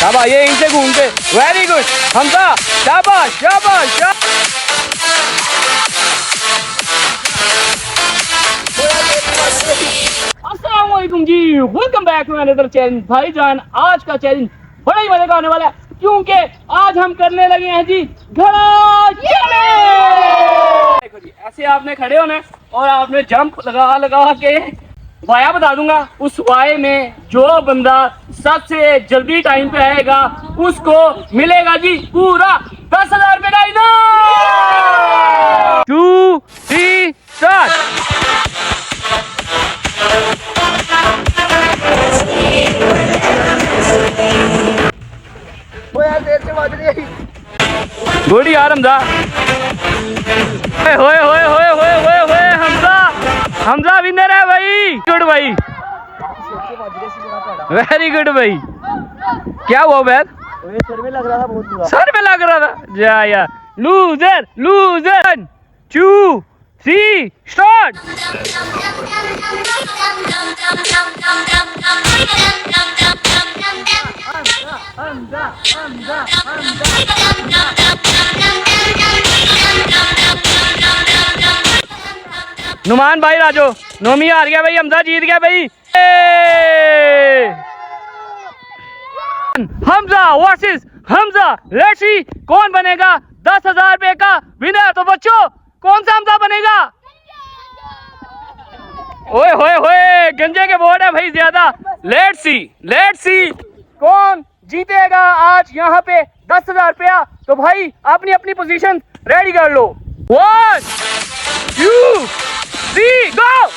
शाबाश, ये इनसे घूम के, वेरी गुड हमजा, शाबाश शाबाश शाबाश। अस्सलाम वालेकुम जी, welcome back to another challenge. भाईजान आज का चैलेंज बड़ा ही मजे का होने वाला है, क्योंकि आज हम करने लगे हैं जी घड़ा चैलेंज। देखो जी, ऐसे आपने खड़े होना है और आपने जंप लगा लगा के वाया बता दूंगा। उस वाये में जो बंदा सबसे जल्दी टाइम पे आएगा उसको मिलेगा जी पूरा 10,000 रुपए का इनाम। 2 3 स्टार्ट। गुड यार हमजा, होए होए होए होए होए होए हमजा, हमजा विनर है भाई। गुड भाई, वेरी गुड भाई। क्या हुआ बैद? सर में लग रहा था, बहुत बुरा सर में लग रहा था। जा यार, लूजर लूजर। 1 2 3 स्टार्ट। नुमान भाई राजो, नोमी हार गया भाई, हमजा जीत गया भाई। Hamza versus Hamza, let's see कौन बनेगा 10,000 रुपए का विनर। तो बच्चों कौन सा हमजा बनेगा? ओए होए होए, गंजे के बोर्ड है भाई ज्यादा। लेट्स सी कौन जीतेगा आज यहाँ पे 10,000 रुपया। तो भाई अपनी अपनी पोजीशन रेडी कर लो। 1 2 3 गो।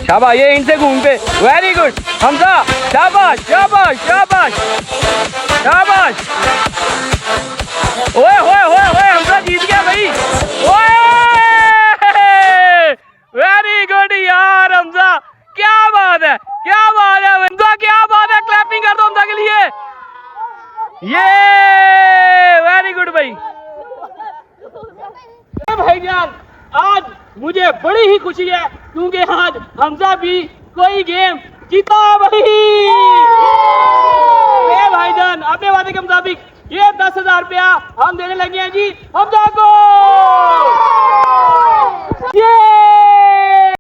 शाबाश, ये इनसे घूम पे, वेरी गुड हमजा, शाबाश शाबाश शाबाश शाबाश। ओए होए होए होए, हमजा जीत गया भाई। ओए वेरी गुड यार हमजा, क्या बात है, क्या बात है हमजा, क्या बात है। क्लैपिंग कर दो हमजा के लिए। ये वेरी गुड भाई। भाईजान आज मुझे बड़ी ही खुशी है, क्योंकि आज हमजा भी कोई गेम जीता भाई। भाईजान अपने वादे के मुताबिक ये 10,000 रुपया हम देने लगे हैं जी हमजा को।